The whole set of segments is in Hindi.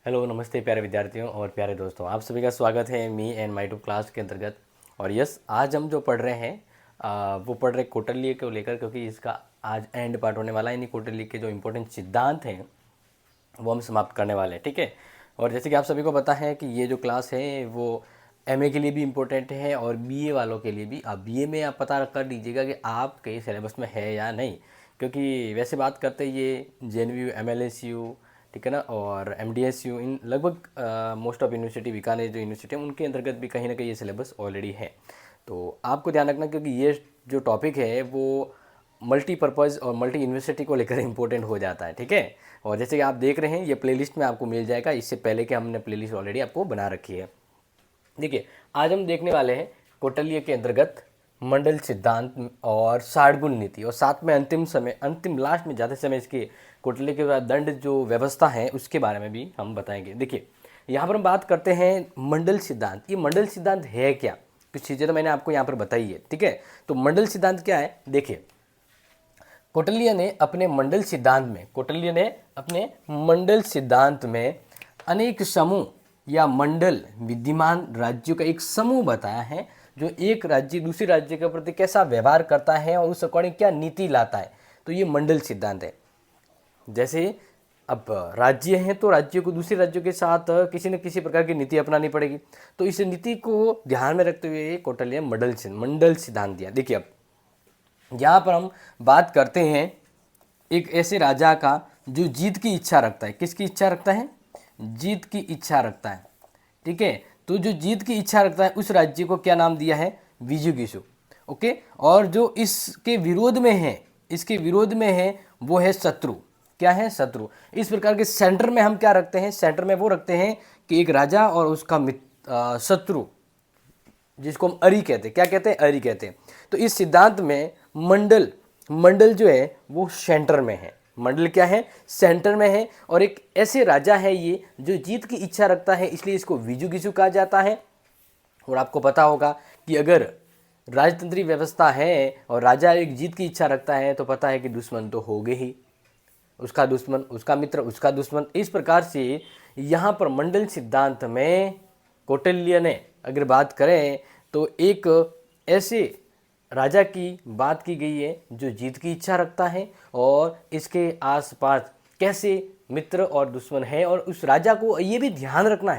हेलो, नमस्ते प्यारे विद्यार्थियों और प्यारे दोस्तों, आप सभी का स्वागत है me and my two class के अंतर्गत। और यस, आज हम जो पढ़ रहे हैं वो पढ़ रहे कौटिल्य को लेकर, क्योंकि इसका आज एंड पार्ट होने वाला है। यानी कौटिल्य के जो इंपॉर्टेंट सिद्धांत हैं वो हम समाप्त करने वाले हैं, ठीक है। और जैसे कि आप सभी को पता है कि ये जो क्लास है वो एमए के लिए भी इम्पोर्टेंट है और बीए वालों के लिए भी। आप बीए में आप पता कर लीजिएगा कि आपके सिलेबस में है या नहीं, क्योंकि वैसे बात करते ये जेएनयू, एमएलएसयू, ठीक है ना, और एमडीएसयू, इन लगभग मोस्ट ऑफ यूनिवर्सिटी, बीकानेर जो यूनिवर्सिटी है उनके अंतर्गत भी कहीं ना कहीं ये सिलेबस ऑलरेडी है। तो आपको ध्यान रखना, क्योंकि ये जो टॉपिक है वो मल्टीपर्पज़ और मल्टी यूनिवर्सिटी को लेकर इंपॉर्टेंट हो जाता है, ठीक है। और जैसे कि आप देख रहे हैं ये प्लेलिस्ट में आपको मिल जाएगा, इससे पहले कि हमने प्लेलिस्ट ऑलरेडी आपको बना रखी है। देखिए, आज हम देखने वाले हैं कौटिल्य के अंतर्गत मंडल सिद्धांत और 60 गुण नीति, और साथ में अंतिम लास्ट में ज़्यादा समय इसके कौटिल्य के बाद दंड जो व्यवस्था है उसके बारे में भी हम बताएंगे। देखिए, यहाँ पर हम बात करते हैं मंडल सिद्धांत। ये मंडल सिद्धांत है क्या? कुछ चीज़ें तो मैंने आपको यहाँ पर बताई है, ठीक है। तो मंडल सिद्धांत क्या है? देखिए, कौटिल्य ने अपने मंडल सिद्धांत में अनेक समूह या मंडल विद्यमान राज्यों का एक समूह बताया है, जो एक राज्य दूसरे राज्य के प्रति कैसा व्यवहार करता है और उस अकॉर्डिंग क्या नीति लाता है। तो ये मंडल सिद्धांत है। जैसे अब राज्य हैं तो राज्य को दूसरे राज्यों के साथ किसी न किसी प्रकार की नीति अपनानी पड़ेगी। तो इस नीति को ध्यान में रखते हुए कौटिल्य मंडल सिद्धांत दिया। देखिए, अब यहाँ पर हम बात करते हैं एक ऐसे राजा का जो जीत की इच्छा रखता है। किसकी इच्छा रखता है? जीत की इच्छा रखता है, ठीक है। तो जो जीत की इच्छा रखता है उस राज्य को क्या नाम दिया है? विजुगिसु, ओके। और जो इसके विरोध में है वो है शत्रु। क्या है? शत्रु। इस प्रकार के सेंटर में हम क्या रखते हैं? सेंटर में वो रखते हैं कि एक राजा और उसका शत्रु, जिसको हम अरि कहते हैं। क्या कहते हैं? अरि कहते हैं। तो इस सिद्धांत में मंडल जो है वो सेंटर में है। मंडल क्या है? सेंटर में है। और एक ऐसे राजा है ये जो जीत की इच्छा रखता है, इसलिए इसको विजुगिसु कहा जाता है। और आपको पता होगा कि अगर राजतंत्री व्यवस्था है और राजा एक जीत की इच्छा रखता है तो पता है कि दुश्मन तो होगे ही, उसका दुश्मन, उसका मित्र, उसका दुश्मन। इस प्रकार से यहाँ पर मंडल सिद्धांत में कौटिल्य ने अगर बात करें तो एक ऐसे राजा की बात की गई है जो जीत की इच्छा रखता है और इसके आसपास कैसे मित्र और दुश्मन है। और उस राजा को ये भी ध्यान रखना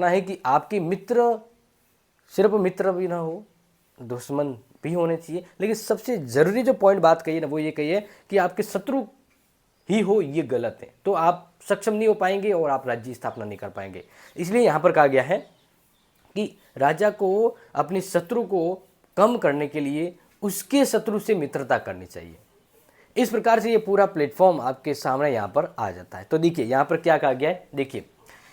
है कि आपके मित्र सिर्फ मित्र भी ना हो, दुश्मन भी होने चाहिए। लेकिन सबसे ज़रूरी जो पॉइंट बात कही है ना, वो ये कही है कि आपके शत्रु ही हो, ये गलत है। तो आप सक्षम नहीं हो पाएंगे और आप राज्य स्थापना नहीं कर पाएंगे। इसलिए यहाँ पर कहा गया है कि राजा को अपने शत्रु को कम करने के लिए उसके शत्रु से मित्रता करनी चाहिए। इस प्रकार से ये पूरा प्लेटफॉर्म आपके सामने यहाँ पर आ जाता है। तो देखिए, यहाँ पर क्या कहा गया है। देखिए,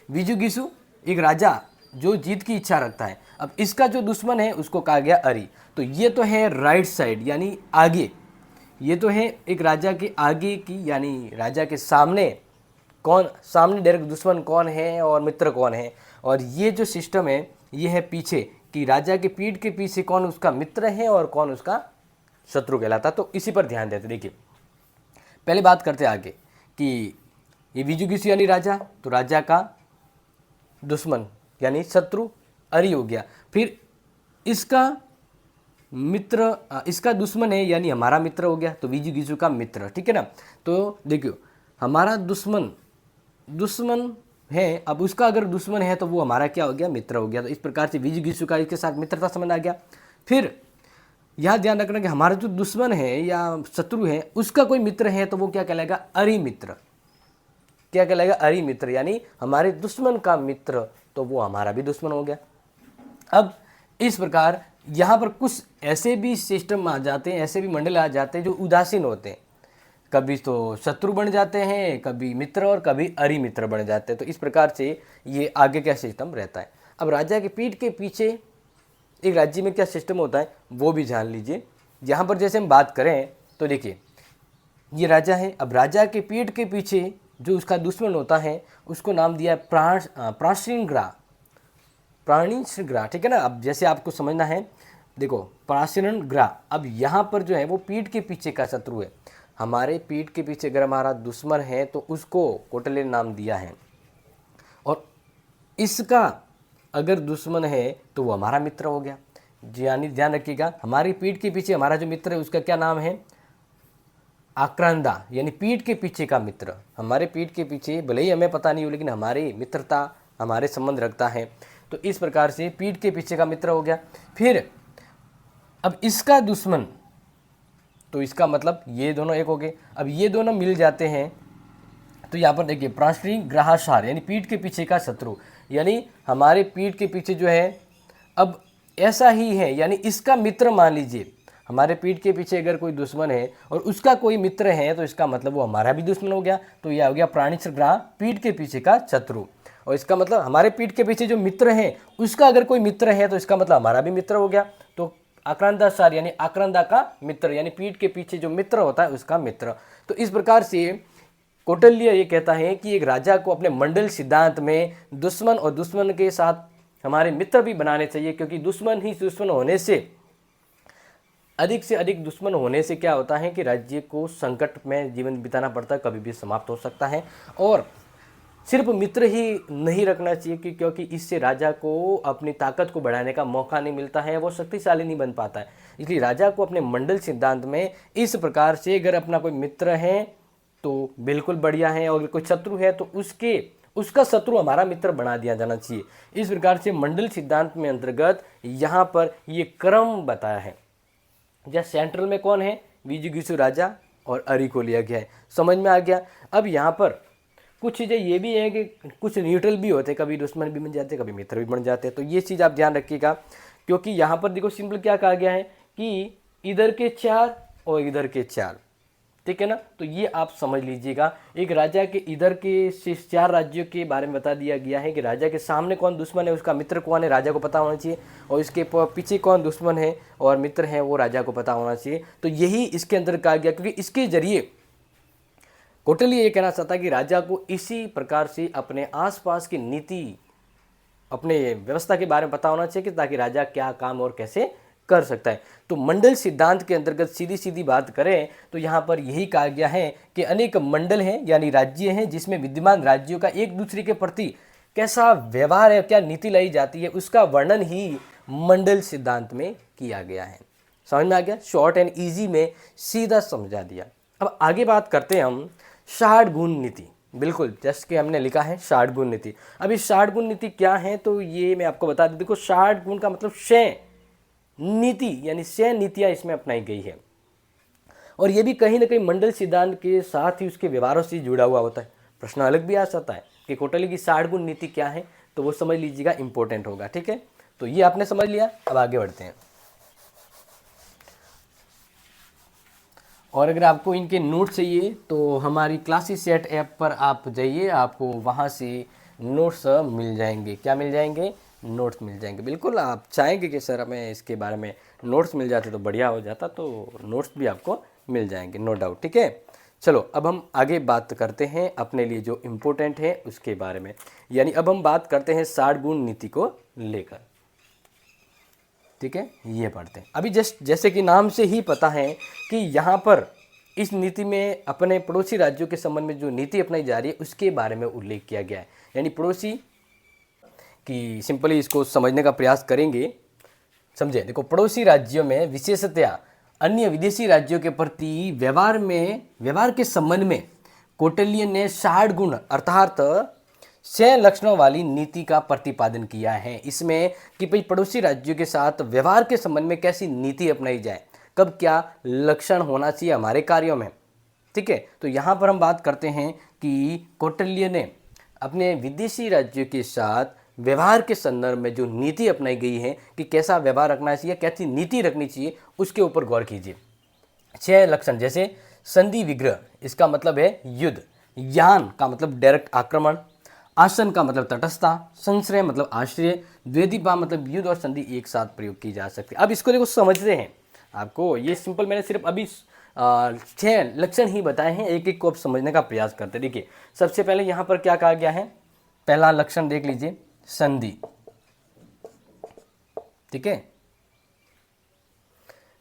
विजुगिसु एक राजा जो जीत की इच्छा रखता है। अब इसका जो दुश्मन है उसको कहा गया अरि। तो ये तो है राइट साइड, यानी आगे। ये तो है एक राजा के आगे की, यानी राजा के सामने सामने डायरेक्ट दुश्मन कौन है और मित्र कौन है। और ये जो सिस्टम है ये है पीछे, कि राजा के पीठ के पीछे कौन उसका मित्र है और कौन उसका शत्रु कहलाता। तो इसी पर ध्यान देते। देखिए, पहले बात करते आगे कि ये विजुगिसु यानी राजा, तो राजा का दुश्मन यानी शत्रु अरि हो गया। फिर इसका मित्र, इसका दुश्मन है यानी हमारा मित्र हो गया, तो विजुगिसु का मित्र, ठीक है ना। तो देखियो, हमारा दुश्मन है, अब उसका अगर दुश्मन है तो वो हमारा क्या हो गया? मित्र हो गया। तो इस प्रकार से विजुगिसु का इसके साथ मित्रता संबंध आ गया। फिर यह ध्यान रखना कि हमारा जो दुश्मन है या शत्रु है उसका कोई मित्र है तो वो क्या कहलाएगा? अरि मित्र। क्या कहलाएगा? अरि मित्र, यानी हमारे दुश्मन का मित्र, तो वो हमारा भी दुश्मन हो गया। अब इस प्रकार यहाँ पर कुछ ऐसे भी सिस्टम आ जाते हैं, ऐसे भी मंडल आ जाते हैं जो उदासीन होते हैं। कभी तो शत्रु बन जाते हैं, कभी मित्र और कभी अरि मित्र बन जाते हैं। तो इस प्रकार से ये आगे क्या सिस्टम रहता है। अब राजा के पीठ के पीछे एक राज्य में क्या सिस्टम होता है वो भी जान लीजिए। यहाँ पर जैसे हम बात करें तो देखिए, ये राजा है। अब राजा के पीठ के पीछे जो उसका दुश्मन होता है उसको नाम दिया है प्राणिग्रह, ठीक है ना। अब जैसे आपको समझना है, देखो, प्राणिग्रह। अब यहाँ पर जो है वो पीठ के पीछे का शत्रु है। हमारे पीठ के पीछे अगर हमारा दुश्मन है तो उसको कौटिल्य ने नाम दिया है, और इसका अगर दुश्मन है तो वो हमारा मित्र हो गया। यानी ध्यान रखिएगा, हमारी पीठ के पीछे हमारा जो मित्र है उसका क्या नाम है? आक्रांदा, यानी पीठ के पीछे का मित्र। हमारे पीठ के पीछे भले ही हमें पता नहीं हो, लेकिन हमारी मित्रता हमारे संबंध रखता है, तो इस प्रकार से पीठ के पीछे का मित्र हो गया। फिर अब इसका दुश्मन, तो इसका मतलब ये दोनों एक हो गए। अब ये दोनों मिल जाते हैं तो यहाँ पर देखिए प्राश्री ग्राहसार, यानी पीठ के पीछे का शत्रु, यानी हमारे पीठ के पीछे जो है, अब ऐसा ही है, यानी इसका मित्र मान लीजिए, हमारे पीठ के पीछे अगर कोई दुश्मन है और उसका कोई मित्र है तो इसका मतलब वो हमारा भी दुश्मन हो गया। तो यह हो गया प्राणिश्र ग्राह, पीठ के पीछे का शत्रु। और इसका मतलब हमारे पीठ के पीछे जो मित्र है उसका अगर कोई मित्र है तो इसका मतलब हमारा भी मित्र हो गया। तो आक्रांदासार यानी आक्रांदा का मित्र, यानी पीठ के पीछे जो मित्र होता है उसका मित्र। तो इस प्रकार से कौटिल्य ये कहता है कि एक राजा को अपने मंडल सिद्धांत में दुश्मन और दुश्मन के साथ हमारे मित्र भी बनाने चाहिए, क्योंकि दुश्मन ही दुश्मन होने से अधिक दुश्मन होने से क्या होता है कि राज्य को संकट में जीवन बिताना पड़ता है, कभी भी समाप्त हो सकता है। और सिर्फ मित्र ही नहीं रखना चाहिए क्योंकि इससे राजा को अपनी ताकत को बढ़ाने का मौका नहीं मिलता है, वो शक्तिशाली नहीं बन पाता है। इसलिए राजा को अपने मंडल सिद्धांत में इस प्रकार से अगर अपना कोई मित्र है तो बिल्कुल बढ़िया है, और कोई शत्रु है तो उसका शत्रु हमारा मित्र बना दिया जाना चाहिए। इस प्रकार से मंडल सिद्धांत में अंतर्गत यहाँ पर ये क्रम बताया है। जहाँ सेंट्रल में कौन है? विजिगीषु राजा, और अरि को लिया गया है। समझ में आ गया। अब यहाँ पर कुछ चीज़ें ये भी है कि कुछ न्यूट्रल भी होते, कभी दुश्मन भी बन जाते, कभी मित्र भी बन जाते हैं, तो ये चीज़ आप ध्यान रखिएगा। क्योंकि यहाँ पर देखो सिंपल क्या कहा गया है कि इधर के 4 और इधर के 4, ठीक है ना। तो ये आप समझ लीजिएगा, एक राजा के इधर के 4 राज्यों के बारे में बता दिया गया है कि राजा के सामने कौन दुश्मन है, उसका मित्र कौन है, राजा को पता होना चाहिए, और इसके पीछे कौन दुश्मन है और मित्र है वो राजा को पता होना चाहिए। तो यही इसके अंदर कहा गया, क्योंकि इसके जरिए कौटिल्य ये कहना चाहता है कि राजा को इसी प्रकार से अपने आसपास की नीति, अपने व्यवस्था के बारे में पता होना चाहिए कि ताकि राजा क्या काम और कैसे कर सकता है। तो मंडल सिद्धांत के अंतर्गत सीधी सीधी बात करें तो यहाँ पर यही कहा गया है कि अनेक मंडल हैं, यानी राज्य हैं, जिसमें विद्यमान राज्यों का एक दूसरे के प्रति कैसा व्यवहार है, क्या नीति लाई जाती है, उसका वर्णन ही मंडल सिद्धांत में किया गया है। समझ में आ गया? शॉर्ट एंड ईजी में सीधा समझा दिया। अब आगे बात करते हैं हम 60 गुण नीति। बिल्कुल जैसे कि हमने लिखा है 60 गुण नीति। अब इस 60 गुण नीति क्या है तो ये मैं आपको बता दूं। देखो 60 गुण का मतलब 6 नीति, यानी 6 नीतियां इसमें अपनाई गई है, और ये भी कहीं ना कहीं मंडल सिद्धांत के साथ ही उसके व्यवहारों से जुड़ा हुआ होता है। प्रश्न अलग भी आ सकता है कि कौटिल्य की 60 गुण नीति क्या है, तो वो समझ लीजिएगा, इंपॉर्टेंट होगा। ठीक है, तो ये आपने समझ लिया। अब आगे बढ़ते हैं, और अगर आपको इनके नोट्स चाहिए तो हमारी क्लासेस सेट ऐप पर आप जाइए, आपको वहाँ से नोट्स मिल जाएंगे। क्या मिल जाएंगे? नोट्स मिल जाएंगे। बिल्कुल आप चाहेंगे कि सर हमें इसके बारे में नोट्स मिल जाते तो बढ़िया हो जाता, तो नोट्स भी आपको मिल जाएंगे, नो डाउट। ठीक है, चलो अब हम आगे बात करते हैं अपने लिए जो इम्पोर्टेंट है उसके बारे में, यानी अब हम बात करते हैं 60 गुण नीति को लेकर। ठीक है, ये पढ़ते हैं अभी। जैसे कि नाम से ही पता है कि यहाँ पर इस नीति में अपने पड़ोसी राज्यों के संबंध में जो नीति अपनाई जा रही है उसके बारे में उल्लेख किया गया है। यानी पड़ोसी की सिंपली इसको समझने का प्रयास करेंगे। समझे, देखो पड़ोसी राज्यों में विशेषतया अन्य विदेशी राज्यों के प्रति व्यवहार के संबंध में कौटिल्य ने 60 गुण अर्थात 6 लक्षणों वाली नीति का प्रतिपादन किया है। इसमें कि भाई पड़ोसी राज्यों के साथ व्यवहार के संबंध में कैसी नीति अपनाई जाए, कब क्या लक्षण होना चाहिए हमारे कार्यों में। ठीक है, तो यहाँ पर हम बात करते हैं कि कौटिल्य ने अपने विदेशी राज्यों के साथ व्यवहार के संदर्भ में जो नीति अपनाई गई है कि कैसा व्यवहार रखना चाहिए, कैसी नीति रखनी चाहिए, उसके ऊपर गौर कीजिए। 6 लक्षण, जैसे संधि विग्रह, इसका मतलब है युद्ध। यान का मतलब डायरेक्ट आक्रमण। आसन का मतलब तटस्थता। संश्रय मतलब आश्रय। द्वेदीपा मतलब युद्ध और संधि एक साथ प्रयोग की जा सकती है। अब इसको देखो समझते हैं, आपको ये सिंपल मैंने सिर्फ अभी 6 लक्षण ही बताए हैं, एक एक को अब समझने का प्रयास करते हैं। देखिए सबसे पहले यहाँ पर क्या कहा गया है, पहला लक्षण देख लीजिए, संधि। ठीक है,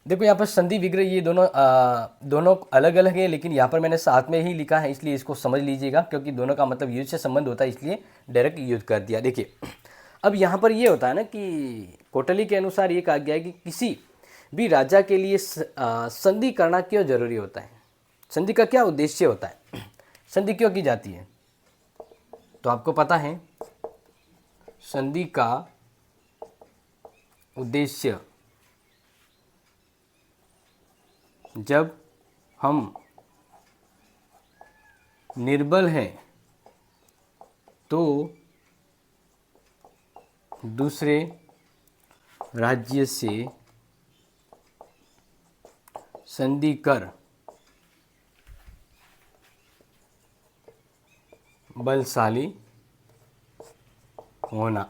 देखो यहाँ पर संधि विग्रह ये दोनों अलग अलग है, लेकिन यहाँ पर मैंने साथ में ही लिखा है, इसलिए इसको समझ लीजिएगा, क्योंकि दोनों का मतलब युद्ध से संबंध होता है, इसलिए डायरेक्ट युद्ध कर दिया। देखिए अब यहाँ पर ये होता है ना कि कोटली के अनुसार ये कहा गया है कि किसी भी राजा के लिए संधि करना क्यों जरूरी होता है, संधि का क्या उद्देश्य होता है, संधि क्यों की जाती है। तो आपको पता है संधि का उद्देश्य जब हम निर्बल हैं तो दूसरे राज्य से संधि कर बलशाली होना।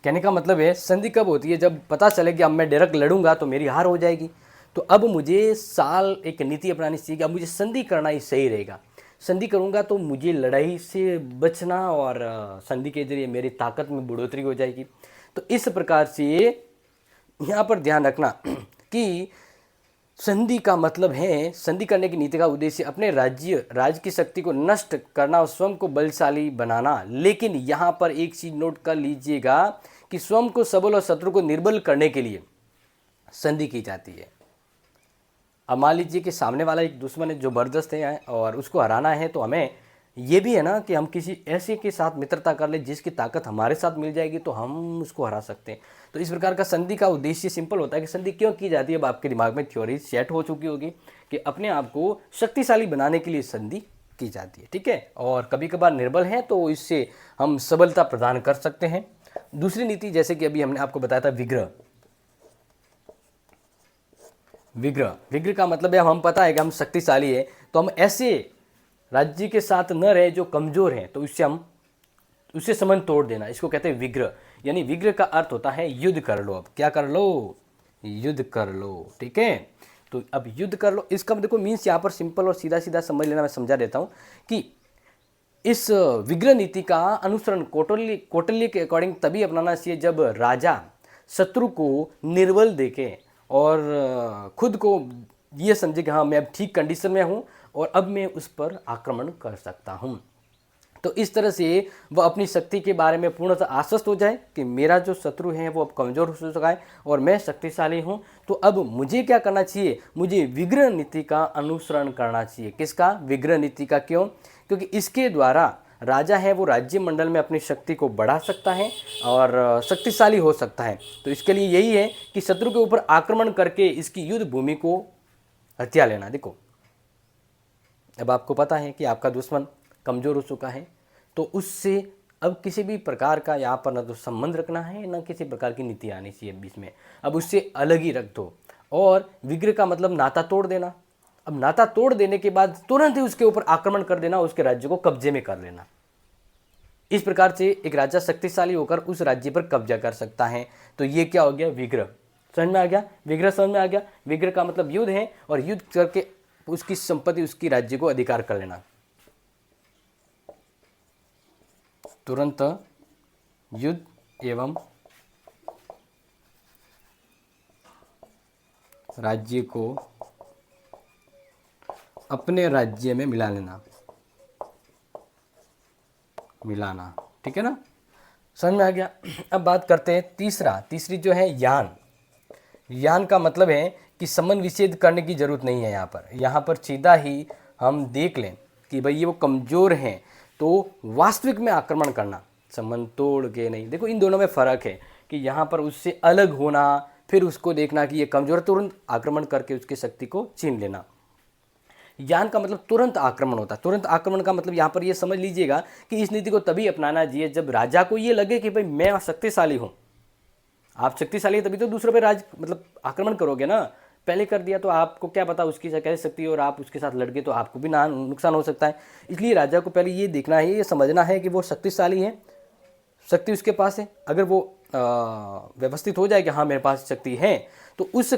कहने का मतलब है संधि कब होती है, जब पता चले कि अब मैं डायरेक्ट लड़ूंगा तो मेरी हार हो जाएगी, तो अब मुझे एक नीति अपनानी चाहिए कि अब मुझे संधि करना ही सही रहेगा। संधि करूंगा तो मुझे लड़ाई से बचना और संधि के जरिए मेरी ताकत में बढ़ोतरी हो जाएगी। तो इस प्रकार से यहाँ पर ध्यान रखना कि संधि का मतलब है, संधि करने की नीति का उद्देश्य अपने राज्य की शक्ति को नष्ट करना और स्वयं को बलशाली बनाना। लेकिन यहाँ पर एक चीज नोट कर लीजिएगा कि स्वयं को सबल और शत्रु को निर्बल करने के लिए संधि की जाती है। अब मान लीजिए कि सामने वाला एक दुश्मन है जो जबरदस्त है और उसको हराना है, तो हमें ये भी है ना कि हम किसी ऐसे के साथ मित्रता कर ले जिसकी ताकत हमारे साथ मिल जाएगी तो हम उसको हरा सकते हैं। तो इस प्रकार का संधि का उद्देश्य सिंपल होता है कि संधि क्यों की जाती है। अब आपके दिमाग में थ्योरी सेट हो चुकी होगी कि अपने आप को शक्तिशाली बनाने के लिए संधि की जाती है, ठीक है। और कभी कभार निर्बल हैं तो इससे हम सबलता प्रदान कर सकते हैं। दूसरी नीति जैसे कि अभी हमने आपको बताया था विग्रह। विग्रह का मतलब है हम पता है कि हम शक्तिशाली है, तो हम ऐसे राज्य के साथ न रहे जो कमजोर हैं, तो उससे संबंध तोड़ देना, इसको कहते हैं विग्रह। यानी विग्रह का अर्थ होता है युद्ध कर लो। अब क्या कर लो, युद्ध कर लो, ठीक है। तो अब युद्ध कर लो, इसका देखो मीन्स यहाँ पर सिंपल और सीधा सीधा समझ लेना, मैं समझा देता हूँ कि इस विग्रह नीति का अनुसरण कौटिल्य के अकॉर्डिंग तभी अपनाना चाहिए जब राजा शत्रु को निर्बल देखे और खुद को ये समझे कि हाँ मैं अब ठीक कंडीशन में हूँ और अब मैं उस पर आक्रमण कर सकता हूँ। तो इस तरह से वह अपनी शक्ति के बारे में पूर्णतः आश्वस्त हो जाए कि मेरा जो शत्रु है वो अब कमज़ोर हो चुका है और मैं शक्तिशाली हूँ। तो अब मुझे क्या करना चाहिए, मुझे विग्रह नीति का अनुसरण करना चाहिए। किसका, विग्रह नीति का। क्यों, क्योंकि इसके द्वारा राजा है वो राज्य मंडल में अपनी शक्ति को बढ़ा सकता है और शक्तिशाली हो सकता है। तो इसके लिए यही है कि शत्रु के ऊपर आक्रमण करके इसकी युद्ध भूमि को हथिया लेना। देखो अब आपको पता है कि आपका दुश्मन कमज़ोर हो चुका है, तो उससे अब किसी भी प्रकार का यहाँ पर न तो संबंध रखना है, न किसी प्रकार की नीति आनी चाहिए बीच में। अब उससे अलग ही रख दो। और विग्रह का मतलब नाता तोड़ देना। अब नाता तोड़ देने के बाद तुरंत ही उसके ऊपर आक्रमण कर देना, उसके राज्य को कब्जे में कर लेना। इस प्रकार से एक राजा शक्तिशाली होकर उस राज्य पर कब्जा कर सकता है। तो ये क्या हो गया, विग्रह। समझ में आ गया, विग्रह समझ में आ गया। विग्रह का मतलब युद्ध है और युद्ध करके उसकी संपत्ति, उसकी राज्य को अधिकार कर लेना। तुरंत युद्ध एवं राज्य को अपने राज्य में मिलाना, ठीक है ना, समझ में आ गया। अब बात करते हैं तीसरी जो है यान। यान का मतलब है कि संबंध विच्छेद करने की जरूरत नहीं है। यहाँ पर सीधा ही हम देख लें कि भाई ये वो कमज़ोर हैं, तो वास्तविक में आक्रमण करना, संबंध तोड़ के नहीं। देखो इन दोनों में फ़र्क है कि यहाँ पर उससे अलग होना, फिर उसको देखना कि ये कमज़ोर, तुरंत आक्रमण करके उसकी शक्ति को छीन लेना। यान का मतलब तुरंत आक्रमण होता है। तुरंत आक्रमण का मतलब यहाँ पर ये समझ लीजिएगा कि इस नीति को तभी अपनाना चाहिए जब राजा को ये लगे कि भाई मैं शक्तिशाली हूँ। आप शक्तिशाली है तभी तो दूसरों पर आक्रमण करोगे ना। पहले कर दिया तो आपको क्या पता उसकी कैसे शक्ति है और आप उसके साथ लड़ गए तो आपको भी नुकसान हो सकता है। इसलिए राजा को पहले ये देखना है, ये समझना है कि वो शक्तिशाली है, शक्ति उसके पास है। अगर वो व्यवस्थित हो जाए कि हाँ मेरे पास शक्ति है, तो उस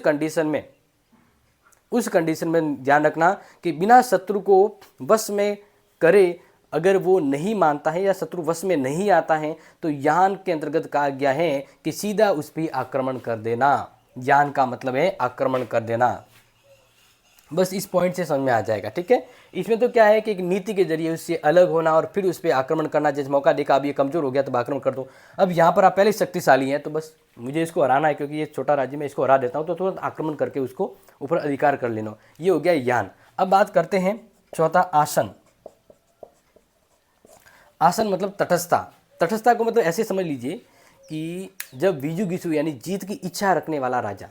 कंडीशन में ध्यान रखना कि बिना शत्रु को वश में करे, अगर वो नहीं मानता है या शत्रु वश में नहीं आता है, तो यान के अंतर्गत कहा गया है कि सीधा उस पर आक्रमण कर देना। यान का मतलब है आक्रमण कर देना। बस इस पॉइंट से समझ में आ जाएगा, ठीक है। इसमें तो क्या है कि एक नीति के जरिए उससे अलग होना और फिर उस पर आक्रमण करना, जैसे मौका देखा अब ये कमजोर हो गया तो आक्रमण कर दो। अब यहाँ पर आप पहले शक्तिशाली हैं तो बस मुझे इसको हराना है, क्योंकि ये छोटा राज्य में इसको हरा देता हूँ तो तुरंत आक्रमण करके उसको ऊपर अधिकार कर लेना, ये हो गया यान। अब बात करते हैं चौथा, आसन। आसन मतलब तटस्थता। तटस्थता को मतलब ऐसे समझ लीजिए कि जब विजु गिसु यानी जीत की इच्छा रखने वाला राजा,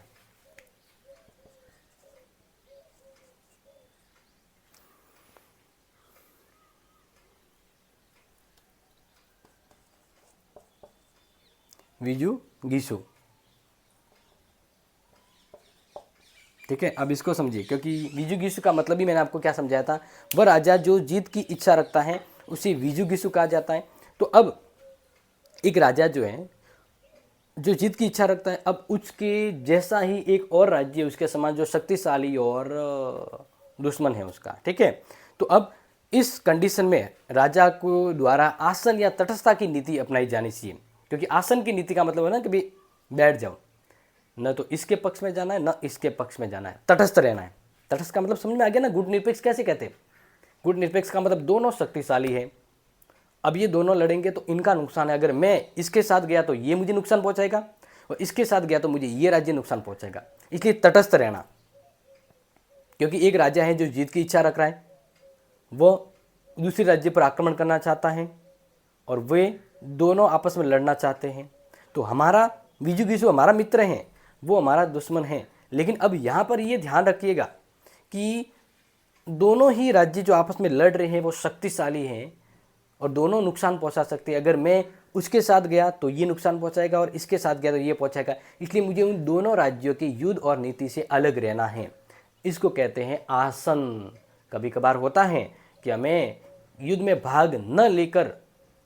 विजु गिसु, ठीक है। अब इसको समझिए, क्योंकि विजु गिसु का मतलब ही मैंने आपको क्या समझाया था, वह राजा जो जीत की इच्छा रखता है उसे विजु गिसु कहा जाता है। तो अब एक राजा जो है जो जीत की इच्छा रखता है, अब उसके जैसा ही एक और राज्य उसके समान जो शक्तिशाली और दुश्मन है उसका, ठीक है। तो अब इस कंडीशन में राजा को द्वारा आसन या तटस्थता की नीति अपनाई जानी चाहिए, क्योंकि आसन की नीति का मतलब है ना कि भाई बैठ जाओ, न तो इसके पक्ष में जाना है न इसके पक्ष में जाना है, तटस्थ रहना है। तटस्थ का मतलब समझ में आ गया ना, गुट निरपेक्ष कैसे कहते हैं। गुट निरपेक्ष का मतलब दोनों शक्तिशाली है, अब ये दोनों लड़ेंगे तो इनका नुकसान है, अगर मैं इसके साथ गया तो ये मुझे नुकसान पहुंचाएगा और इसके साथ गया तो मुझे ये राज्य नुकसान पहुंचाएगा, इसलिए तटस्थ रहना। क्योंकि एक राजा है जो जीत की इच्छा रख रहा है, वो दूसरे राज्य पर आक्रमण करना चाहता है और वे दोनों आपस में लड़ना चाहते हैं। तो हमारा विजु गिसु हमारा मित्र है, वो हमारा दुश्मन है। लेकिन अब यहाँ पर ये ध्यान रखिएगा कि दोनों ही राज्य जो आपस में लड़ रहे हैं वो शक्तिशाली हैं और दोनों नुकसान पहुंचा सकते हैं। अगर मैं उसके साथ गया तो ये नुकसान पहुंचाएगा और इसके साथ गया तो ये पहुंचाएगा, इसलिए मुझे उन दोनों राज्यों के युद्ध और नीति से अलग रहना है। इसको कहते हैं आसन। कभी कभार होता है कि हमें युद्ध में भाग न लेकर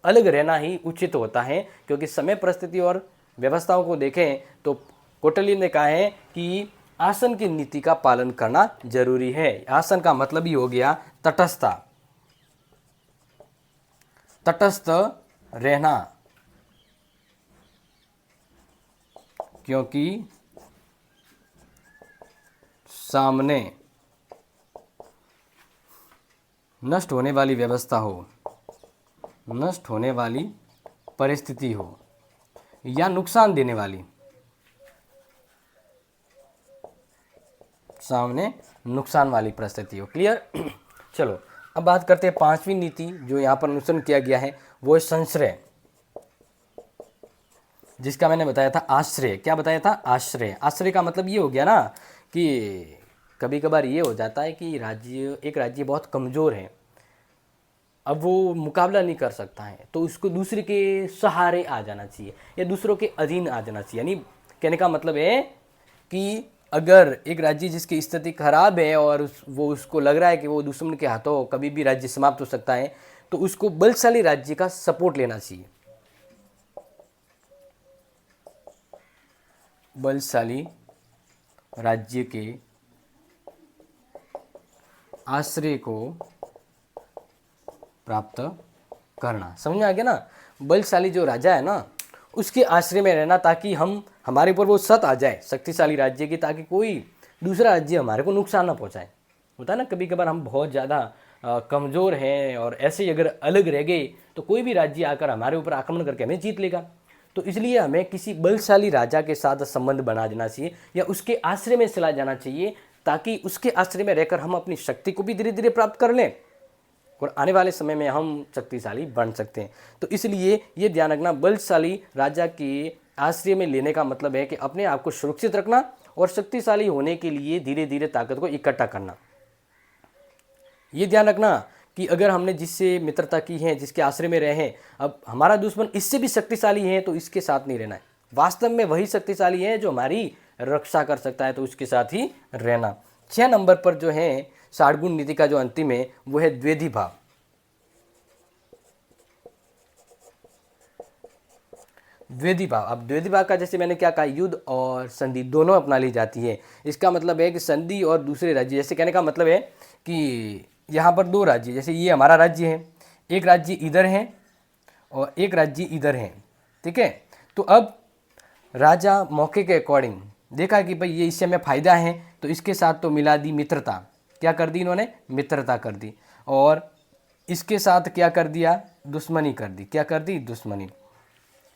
अलग रहना ही उचित होता है, क्योंकि समय परिस्थिति और व्यवस्थाओं को देखें तो कौटिल्य ने कहा है कि आसन की नीति का पालन करना जरूरी है। आसन का मतलब ही हो गया तटस्थता, तटस्थ रहना, क्योंकि सामने नष्ट होने वाली व्यवस्था हो, नष्ट होने वाली परिस्थिति हो या नुकसान देने वाली, सामने नुकसान वाली परिस्थिति हो। क्लियर। चलो अब बात करते हैं पांचवी नीति जो यहाँ पर अनुसरण किया गया है, वो है संश्रय, जिसका मैंने बताया था आश्रय। क्या बताया था? आश्रय। आश्रय का मतलब ये हो गया ना कि कभी कभार ये हो जाता है कि एक राज्य बहुत कमज़ोर है, अब वो मुकाबला नहीं कर सकता है, तो उसको दूसरे के सहारे आ जाना चाहिए या दूसरों के अधीन आ जाना चाहिए। यानी कहने का मतलब है कि अगर एक राज्य जिसकी स्थिति खराब है और वो उसको लग रहा है कि वो दुश्मन के हाथों कभी भी राज्य समाप्त हो सकता है, तो उसको बलशाली राज्य का सपोर्ट लेना चाहिए। बलशाली राज्य के आश्रय को प्राप्त करना। समझ में आ गया ना? बलशाली जो राजा है ना उसके आश्रय में रहना, ताकि हमारे ऊपर वो सत आ जाए शक्तिशाली राज्य की, ताकि कोई दूसरा राज्य हमारे को नुकसान ना पहुंचाए। होता है ना कभी कभार हम बहुत ज़्यादा कमज़ोर हैं और ऐसे ही अगर अलग रह गए तो कोई भी राज्य आकर हमारे ऊपर आक्रमण करके हमें जीत लेगा। तो इसलिए हमें किसी बलशाली राजा के साथ संबंध बना देना चाहिए या उसके आश्रय में चला जाना चाहिए, ताकि उसके आश्रय में रहकर हम अपनी शक्ति को भी धीरे धीरे प्राप्त कर लें और आने वाले समय में हम शक्तिशाली बन सकते हैं। तो इसलिए ये ध्यान रखना, बलशाली राजा के आश्रय में लेने का मतलब है कि अपने आप को सुरक्षित रखना और शक्तिशाली होने के लिए धीरे धीरे ताकत को इकट्ठा करना। ये ध्यान रखना कि अगर हमने जिससे मित्रता की है, जिसके आश्रय में रहे हैं, अब हमारा दुश्मन इससे भी शक्तिशाली है तो इसके साथ नहीं रहना है। वास्तव में वही शक्तिशाली है जो हमारी रक्षा कर सकता है, तो उसके साथ ही रहना। 6 नंबर पर जो है षाडगुण नीति का जो अंतिम है वो है द्वेधी भाव। द्वेधी भाव, अब द्वेधी भाव का जैसे मैंने क्या कहा, युद्ध और संधि दोनों अपना ली जाती है। इसका मतलब है कि संधि और दूसरे राज्य, जैसे कहने का मतलब है कि यहाँ पर 2 राज्य, जैसे ये हमारा राज्य है, एक राज्य इधर है और एक राज्य इधर है, ठीक है। तो अब राजा मौके के अकॉर्डिंग देखा कि भाई ये इससे हमें फ़ायदा है, तो इसके साथ तो मिला दी मित्रता। क्या कर दी इन्होंने? मित्रता कर दी। और इसके साथ क्या कर दिया? दुश्मनी कर दी। क्या कर दी? दुश्मनी।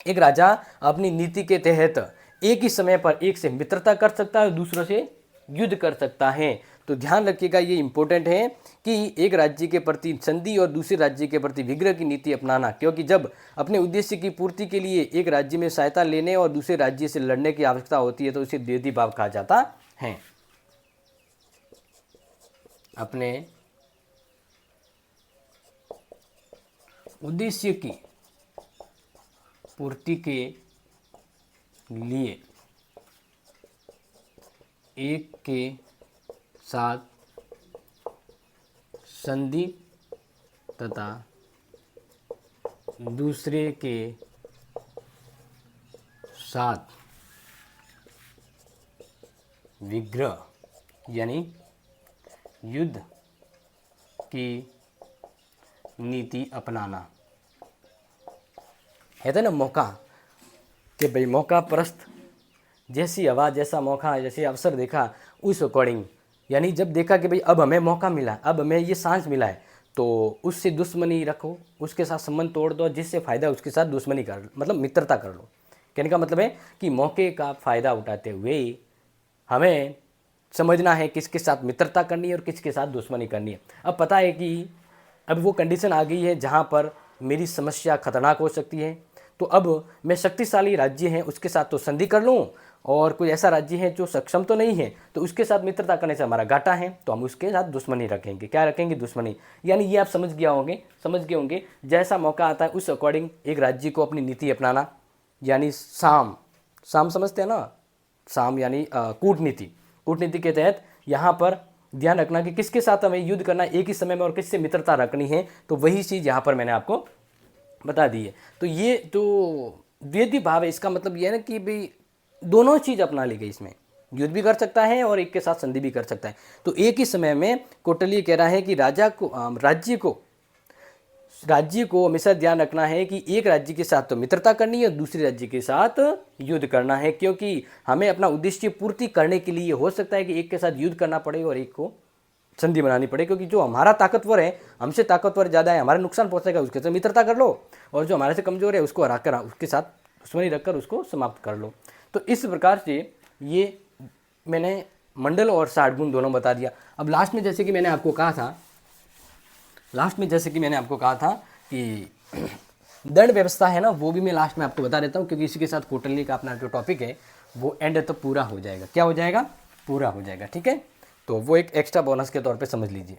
एक राजा अपनी नीति के तहत एक ही समय पर एक से मित्रता कर सकता है और दूसरों से युद्ध कर सकता है। तो ध्यान रखिएगा, ये इंपॉर्टेंट है कि एक राज्य के प्रति संधि और दूसरे राज्य के प्रति विग्रह की नीति अपनाना, क्योंकि जब अपने उद्देश्य की पूर्ति के लिए एक राज्य में सहायता लेने और दूसरे राज्य से लड़ने की आवश्यकता होती है तो उसे द्वैधी भाव कहा जाता है। अपने उद्देश्य की पूर्ति के लिए एक के साथ संधि तथा दूसरे के साथ विग्रह यानी युद्ध की नीति अपनाना। है तो ना मौका, कि भाई मौका परस्त, जैसी हवा, जैसा मौका, जैसे अवसर देखा उस अकॉर्डिंग, यानी जब देखा कि भाई अब हमें मौका मिला, अब हमें ये सांस मिला है, तो उससे दुश्मनी रखो, उसके साथ संबंध तोड़ दो, जिससे फ़ायदा उसके साथ दुश्मनी कर, मतलब मित्रता कर लो। कहने का मतलब है कि मौके का फ़ायदा उठाते हुए हमें समझना है किसके साथ मित्रता करनी है और किसके साथ दुश्मनी करनी है। अब पता है कि अब वो कंडीशन आ गई है जहाँ पर मेरी समस्या खतरनाक हो सकती है, तो अब मैं शक्तिशाली राज्य हैं उसके साथ तो संधि कर लूँ, और कोई ऐसा राज्य है जो सक्षम तो नहीं है तो उसके साथ मित्रता करने से हमारा घाटा है, तो हम उसके साथ दुश्मनी रखेंगे। क्या रखेंगे? दुश्मनी। यानी ये आप समझ गए होंगे जैसा मौका आता है उस अकॉर्डिंग एक राज्य को अपनी नीति अपनाना, यानी साम समझते हैं ना, साम यानी कूटनीति। कूटनीति के तहत यहाँ पर ध्यान रखना कि किसके साथ हमें युद्ध करना है एक ही समय में और किससे मित्रता रखनी है, तो वही चीज़ यहाँ पर मैंने आपको बता दी है। तो ये तो द्वैधी भाव है, इसका मतलब ये है ना कि भाई दोनों चीज़ अपना ली गई, इसमें युद्ध भी कर सकता है और एक के साथ संधि भी कर सकता है। तो एक ही समय में कौटिल्य कह रहा है कि राज्य को हमेशा ध्यान रखना है कि एक राज्य के साथ तो मित्रता करनी है और दूसरे राज्य के साथ युद्ध करना है, क्योंकि हमें अपना उद्देश्य पूर्ति करने के लिए हो सकता है कि एक के साथ युद्ध करना पड़े और एक को संधि बनानी पड़े, क्योंकि जो हमारा ताकतवर है, हमसे ताकतवर ज़्यादा है, हमारे नुकसान पहुंचेगा, उसके साथ मित्रता कर लो, और जो हमारे से कमज़ोर है उसको हरा कर उसके साथ दुश्मनी रखकर उसको समाप्त कर लो। तो इस प्रकार से ये मैंने मंडल और 60 गुण दोनों बता दिया। अब लास्ट में जैसे कि मैंने आपको कहा था कि दंड व्यवस्था है ना, वो भी मैं लास्ट में आपको बता देता हूँ, क्योंकि इसी के साथ कौटिल्य का अपना जो टॉपिक है वो एंड तो पूरा हो जाएगा। क्या हो जाएगा? पूरा हो जाएगा। ठीक है, तो वो एक एक्स्ट्रा बोनस के तौर पे समझ लीजिए।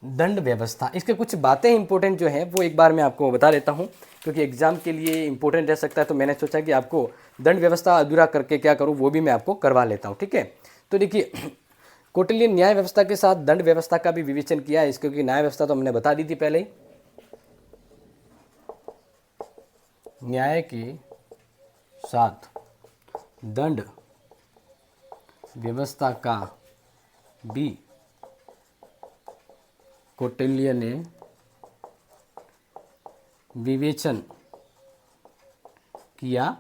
दंड व्यवस्था, इसके कुछ बातें इंपॉर्टेंट जो है वो एक बार मैं आपको बता देता हूँ, क्योंकि एग्जाम के लिए इंपॉर्टेंट रह सकता है, तो मैंने सोचा कि आपको दंड व्यवस्था अधूरा करके क्या करूँ, वो भी मैं आपको करवा लेता हूँ। ठीक है, तो देखिए कौटिल्य न्याय व्यवस्था के साथ दंड व्यवस्था का भी विवेचन किया है, क्योंकि न्याय व्यवस्था तो हमने बता दी थी पहले ही। न्याय के साथ दंड व्यवस्था का भी कौटिल्य ने विवेचन किया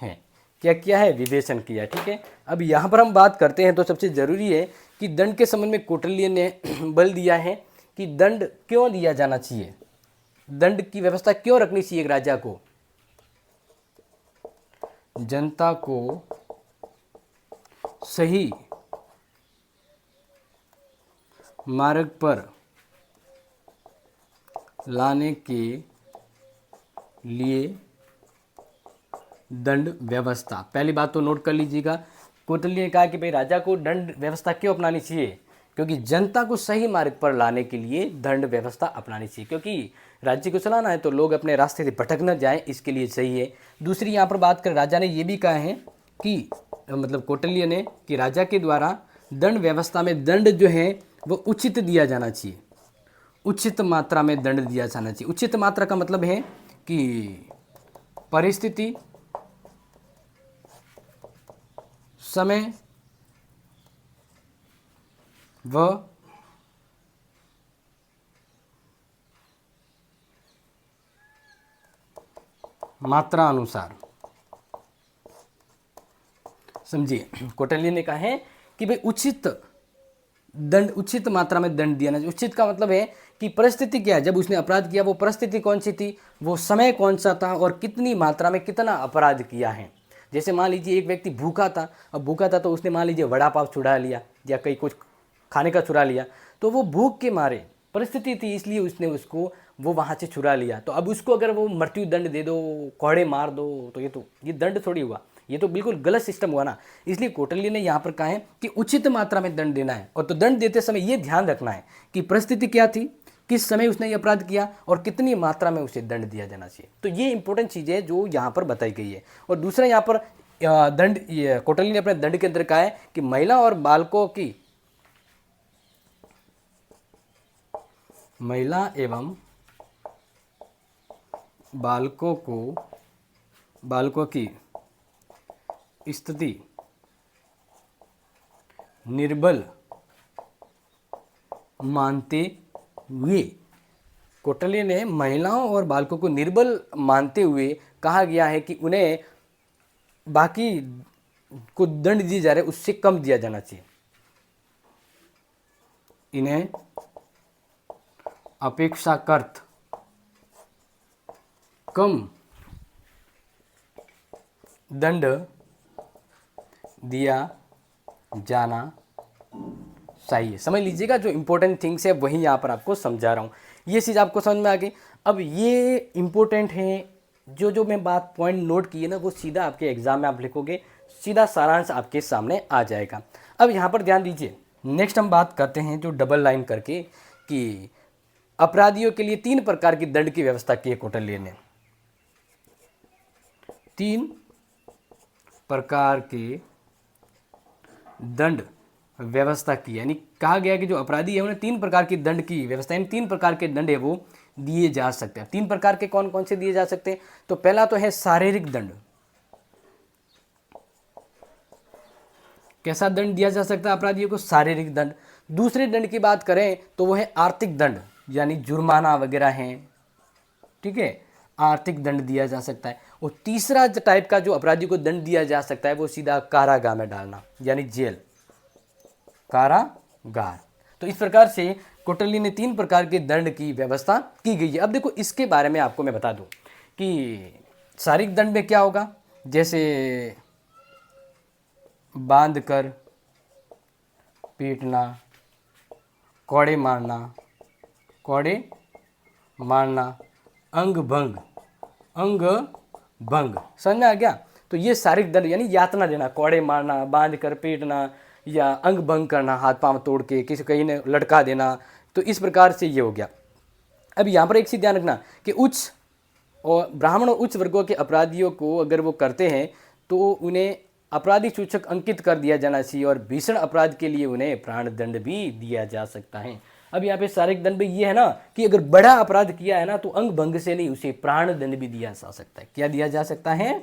है। क्या किया है? विवेचन किया। ठीक है, अब यहाँ पर हम बात करते हैं तो सबसे ज़रूरी है कि दंड के संबंध में कौटिल्य ने बल दिया है कि दंड क्यों दिया जाना चाहिए, दंड की व्यवस्था क्यों रखनी चाहिए एक राजा को। जनता को सही मार्ग पर लाने के लिए दंड व्यवस्था। पहली बात तो नोट कर लीजिएगा, कौटिल्य ने कहा कि भाई राजा को दंड व्यवस्था क्यों अपनानी चाहिए, क्योंकि जनता को सही मार्ग पर लाने के लिए दंड व्यवस्था अपनानी चाहिए, क्योंकि राज्य को चलाना है तो लोग अपने रास्ते से भटक न जाएं, इसके लिए सही है। दूसरी यहाँ पर बात कर, राजा ने ये भी कहा है कि मतलब कौटिल्य ने कि राजा के द्वारा दंड व्यवस्था में दंड जो है वो उचित दिया जाना चाहिए, उचित मात्रा में दंड दिया जाना चाहिए। उचित मात्रा का मतलब है कि परिस्थिति, समय व मात्रा अनुसार। समझिए, कौटिल्य ने कहा है कि भाई उचित दंड, उचित मात्रा में दंड दिया ना। उचित का मतलब है कि परिस्थिति क्या है, जब उसने अपराध किया वो परिस्थिति कौन सी थी, वो समय कौन सा था, और कितनी मात्रा में कितना अपराध किया है। जैसे मान लीजिए एक व्यक्ति भूखा था, अब भूखा था तो उसने मान लीजिए वड़ा पाव चुरा लिया या कहीं कुछ खाने का चुरा लिया, तो वो भूख के मारे, परिस्थिति थी इसलिए उसने उसको वो वहाँ से चुरा लिया। तो अब उसको अगर वो मृत्यु दंड दे दो, कोड़े मार दो, तो ये दंड थोड़ी हुआ, ये तो बिल्कुल गलत सिस्टम हुआ ना। इसलिए कौटिल्य ने यहाँ पर कहा है कि उचित मात्रा में दंड देना है। और तो दंड देते समय ये ध्यान रखना है कि परिस्थिति क्या थी, किस समय उसने ये अपराध किया और कितनी मात्रा में उसे दंड दिया जाना चाहिए। तो ये इंपॉर्टेंट चीज़ है जो यहाँ पर बताई गई है। और दूसरा यहाँ पर दंड, कौटिल्य ने अपने दंड के अंदर कहा है कि महिला और बालकों की, महिला एवं बालकों की स्थिति निर्बल मानते हुए, कौटिल्य ने महिलाओं और बालकों को निर्बल मानते हुए कहा गया है कि उन्हें बाकी को दंड दिए जा रहे उससे कम दिया जाना चाहिए, इन्हें अपेक्षाकृत कम दंड दिया जाना चाहिए। समझ लीजिएगा, जो इंपॉर्टेंट थिंग्स है वही यहाँ पर आपको समझा रहा हूँ। ये चीज़ आपको समझ में आ गई। अब ये इंपॉर्टेंट है, जो मैं बात पॉइंट नोट की है ना, वो सीधा आपके एग्जाम में आप लिखोगे, सीधा सारांश आपके सामने आ जाएगा। अब यहाँ पर ध्यान दीजिए, नेक्स्ट हम बात करते हैं जो डबल लाइन करके, कि अपराधियों के लिए 3 प्रकार की दंड की व्यवस्था की है कौटिल्य ने। 3 प्रकार के दंड व्यवस्था की, यानी कहा गया कि जो अपराधी है उन्हें 3 प्रकार की दंड की व्यवस्था, यानी 3 प्रकार के दंड है वो दिए जा सकते हैं। 3 प्रकार के कौन कौन से दिए जा सकते हैं? तो पहला तो है शारीरिक दंड। कैसा दंड दिया जा सकता है अपराधियों को? शारीरिक दंड। दूसरे दंड की बात करें तो वो है आर्थिक दंड, यानी जुर्माना वगैरह है, ठीक है, आर्थिक दंड दिया जा सकता है। और तीसरा टाइप का जो अपराधी को दंड दिया जा सकता है वो सीधा कारागार में डालना, यानी जेल, कारागार। तो इस प्रकार से कौटिल्य ने 3 प्रकार के दंड की व्यवस्था की गई है। अब देखो इसके बारे में आपको मैं बता दूं कि शारीरिक दंड में क्या होगा, जैसे बांध कर पीटना, कोड़े मारना, अंग भंग, समझ में आ गया? तो ये शारीरिक दंड यानी यातना देना, कोड़े मारना, बांध कर पीटना या अंग भंग करना, हाथ पांव तोड़ के किसी कहीं ने लटका देना, तो इस प्रकार से ये हो गया। अब यहाँ पर एक चीज़ ध्यान रखना कि उच्च और ब्राह्मण और उच्च वर्गों के अपराधियों को अगर वो करते हैं तो उन्हें आपराधिक सूचक अंकित कर दिया जाना चाहिए, और भीषण अपराध के लिए उन्हें प्राण दंड भी दिया जा सकता है। अब यहाँ पे शारीरिक दंड भी ये है ना कि अगर बड़ा अपराध किया है ना तो अंग भंग से नहीं, उसे प्राण दंड भी दिया जा सकता है। क्या दिया जा सकता है?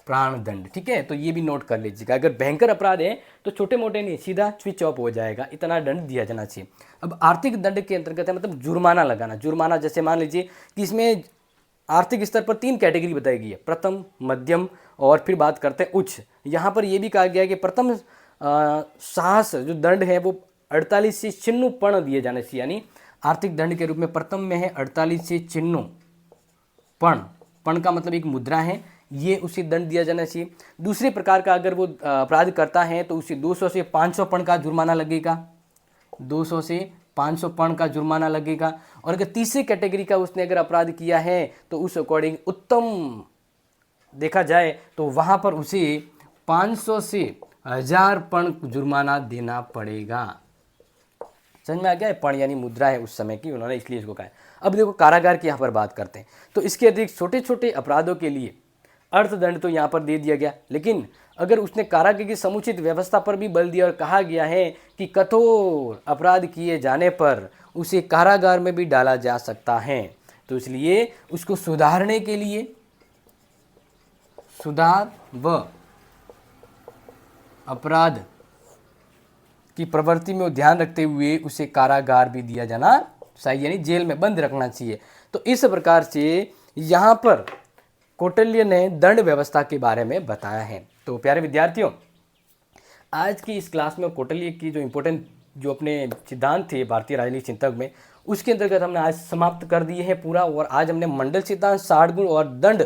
प्राण दंड, ठीक है। तो ये भी नोट कर लीजिएगा, अगर भयंकर अपराध है तो छोटे मोटे नहीं, सीधा स्विच ऑफ हो जाएगा, इतना दंड दिया जाना चाहिए। अब आर्थिक दंड के अंतर्गत है मतलब जुर्माना लगाना। जुर्माना जैसे मान लीजिए कि इसमें आर्थिक स्तर पर 3 कैटेगरी बताई गई है, प्रथम, मध्यम और फिर बात करते हैं उच्च। यहाँ पर यह भी कहा गया है कि प्रथम साहस जो दंड है वो 48 से 96 पर्ण दिए जाने चाहिए, यानी आर्थिक दंड के रूप में प्रथम में है 48 से 96 पर्ण का मतलब एक मुद्रा है, ये उसे दंड दिया जाना चाहिए। दूसरे प्रकार का अगर वो अपराध करता है तो उसे 200 से 500 पर्ण का जुर्माना लगेगा, 200 से 500 पर्ण का जुर्माना लगेगा। और अगर तीसरी कैटेगरी का उसने अगर अपराध किया है तो उस अकॉर्डिंग उत्तम देखा जाए तो वहाँ पर उसे 500 से 1000 पर्ण जुर्माना देना पड़ेगा। समझ में आ गया है? पर्ण यानी मुद्रा है उस समय की, उन्होंने इसलिए इसको कहा है। अब देखो कारागार की यहाँ पर बात करते हैं, तो इसके अतिरिक्त छोटे छोटे अपराधों के लिए अर्थदंड तो यहाँ पर दे दिया गया, लेकिन अगर उसने कारागार की समुचित व्यवस्था पर भी बल दिया और कहा गया है कि कठोर अपराध किए जाने पर उसे कारागार में भी डाला जा सकता है, तो इसलिए उसको सुधारने के लिए सुधार व अपराध की प्रवृत्ति में ध्यान रखते हुए उसे कारागार भी दिया जाना चाहिए, यानी जेल में बंद रखना चाहिए। तो इस प्रकार से यहाँ पर कौटिल्य ने दंड व्यवस्था के बारे में बताया है। तो प्यारे विद्यार्थियों, आज की इस क्लास में कौटिल्य की जो इम्पोर्टेंट जो अपने सिद्धांत थे भारतीय राजनीतिक चिंतक में, उसके अंतर्गत हमने आज समाप्त कर दिए हैं पूरा। और आज हमने मंडल सिद्धांत, 60 गुण और दंड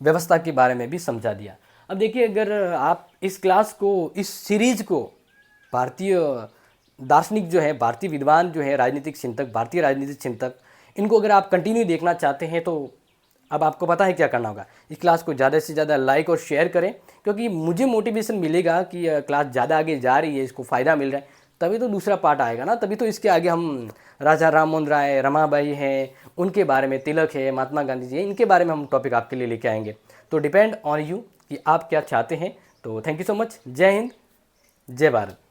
व्यवस्था के बारे में भी समझा दिया। अब देखिए, अगर आप इस क्लास को, इस सीरीज को भारतीय दार्शनिक जो है, भारतीय विद्वान जो है, राजनीतिक चिंतक, भारतीय राजनीतिक चिंतक, इनको अगर आप कंटिन्यू देखना चाहते हैं तो अब आपको पता है क्या करना होगा। इस क्लास को ज़्यादा से ज़्यादा लाइक और शेयर करें, क्योंकि मुझे मोटिवेशन मिलेगा कि क्लास ज़्यादा आगे जा रही है, इसको फ़ायदा मिल रहा है, तभी तो दूसरा पार्ट आएगा ना। तभी तो इसके आगे हम राजा राम मोहन राय, रमाबाई हैं, उनके बारे में, तिलक है, महात्मा गांधी जी हैं, इनके बारे में हम टॉपिक आपके लिए लेके आएंगे। तो डिपेंड ऑन यू कि आप क्या चाहते हैं। तो थैंक यू सो मच। जय हिंद, जय भारत।